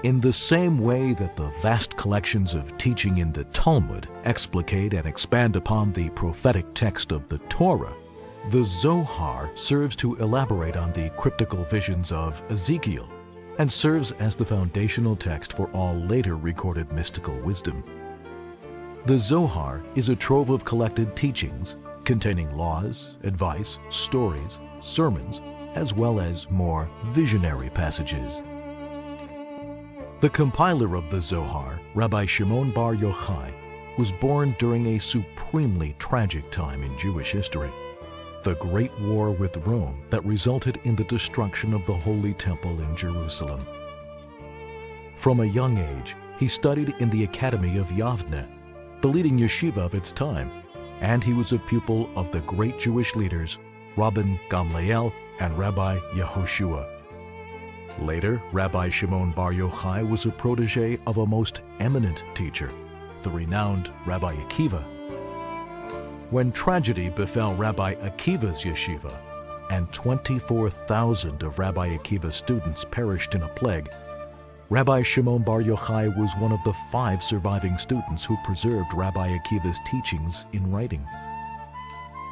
In the same way that the vast collections of teaching in the Talmud explicate and expand upon the prophetic text of the Torah, the Zohar serves to elaborate on the cryptical visions of Ezekiel and serves as the foundational text for all later recorded mystical wisdom. The Zohar is a trove of collected teachings containing laws, advice, stories, sermons, as well as more visionary passages. The compiler of the Zohar, Rabbi Shimon Bar Yochai, was born during a supremely tragic time in Jewish history, the Great War with Rome that resulted in the destruction of the Holy Temple in Jerusalem. From a young age, he studied in the Academy of Yavne, the leading yeshiva of its time, and he was a pupil of the great Jewish leaders Rabbi Gamliel and Rabbi Yehoshua. Later, Rabbi Shimon Bar Yochai was a protege of a most eminent teacher, the renowned Rabbi Akiva. When tragedy befell Rabbi Akiva's yeshiva, and 24,000 of Rabbi Akiva's students perished in a plague, Rabbi Shimon Bar Yochai was one of the 5 surviving students who preserved Rabbi Akiva's teachings in writing.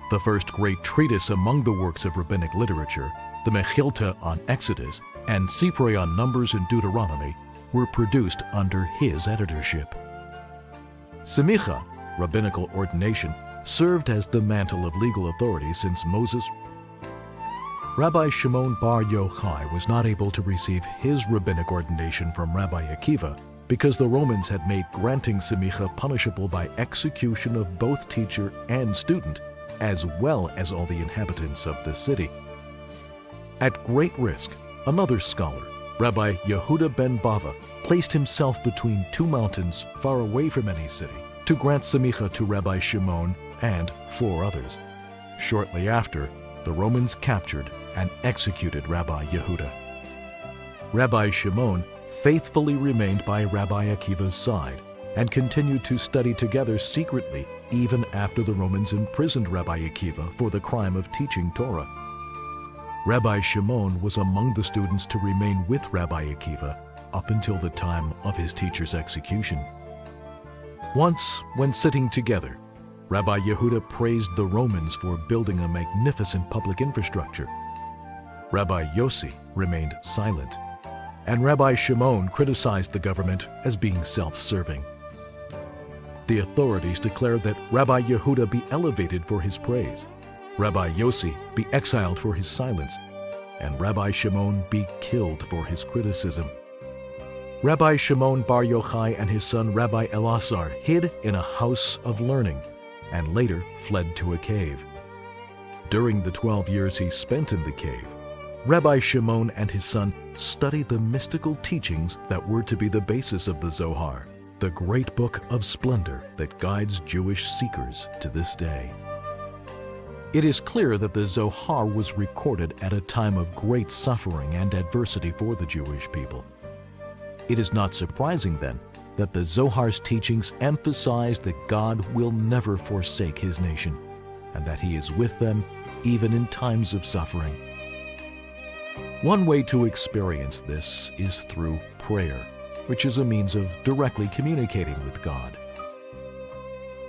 The first great treatise among the works of rabbinic literature, the Mechilta on Exodus and Sifrei on Numbers and Deuteronomy, were produced under his editorship. Semicha, rabbinical ordination, served as the mantle of legal authority since Moses. Rabbi Shimon Bar Yochai was not able to receive his rabbinic ordination from Rabbi Akiva because the Romans had made granting Semicha punishable by execution of both teacher and student, as well as all the inhabitants of the city. At great risk, another scholar, Rabbi Yehuda ben Bava, placed himself between 2 mountains far away from any city to grant Semicha to Rabbi Shimon and 4 others. Shortly after, the Romans captured and executed Rabbi Yehuda. Rabbi Shimon faithfully remained by Rabbi Akiva's side and continued to study together secretly even after the Romans imprisoned Rabbi Akiva for the crime of teaching Torah. Rabbi Shimon was among the students to remain with Rabbi Akiva up until the time of his teacher's execution. Once, when sitting together, Rabbi Yehuda praised the Romans for building a magnificent public infrastructure. Rabbi Yossi remained silent, and Rabbi Shimon criticized the government as being self-serving. The authorities declared that Rabbi Yehuda be elevated for his praise, Rabbi Yossi be exiled for his silence, and Rabbi Shimon be killed for his criticism. Rabbi Shimon Bar Yochai and his son Rabbi Elazar hid in a house of learning and later fled to a cave. During the 12 years he spent in the cave, Rabbi Shimon and his son studied the mystical teachings that were to be the basis of the Zohar, the great book of splendor that guides Jewish seekers to this day. It is clear that the Zohar was recorded at a time of great suffering and adversity for the Jewish people. It is not surprising, then, that the Zohar's teachings emphasize that God will never forsake his nation, and that he is with them even in times of suffering. One way to experience this is through prayer, which is a means of directly communicating with God.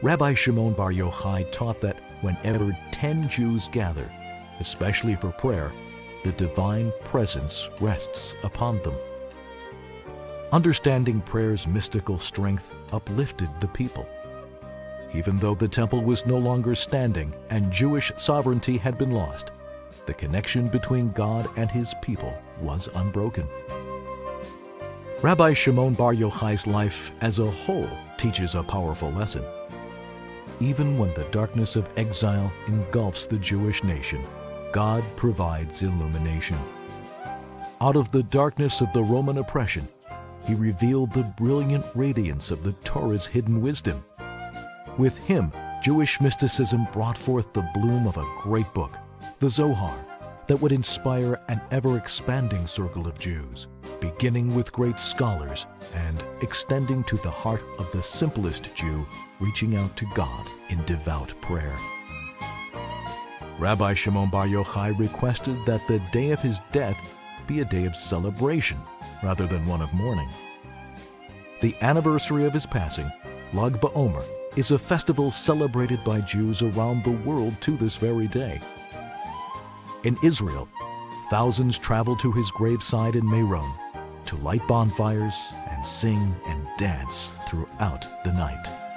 Rabbi Shimon Bar Yochai taught that whenever 10 Jews gather, especially for prayer, the divine presence rests upon them. Understanding prayer's mystical strength uplifted the people. Even though the temple was no longer standing and Jewish sovereignty had been lost, the connection between God and his people was unbroken. Rabbi Shimon Bar Yochai's life as a whole teaches a powerful lesson. Even when the darkness of exile engulfs the Jewish nation, God provides illumination. Out of the darkness of the Roman oppression, he revealed the brilliant radiance of the Torah's hidden wisdom. With him, Jewish mysticism brought forth the bloom of a great book, the Zohar, that would inspire an ever-expanding circle of Jews, beginning with great scholars and extending to the heart of the simplest Jew reaching out to God in devout prayer. Rabbi Shimon Bar Yochai requested that the day of his death be a day of celebration rather than one of mourning, The anniversary of his passing, Lag BaOmer, is a festival celebrated by Jews around the world to this very day. In Israel, thousands travel to his graveside in Meron to light bonfires and sing and dance throughout the night.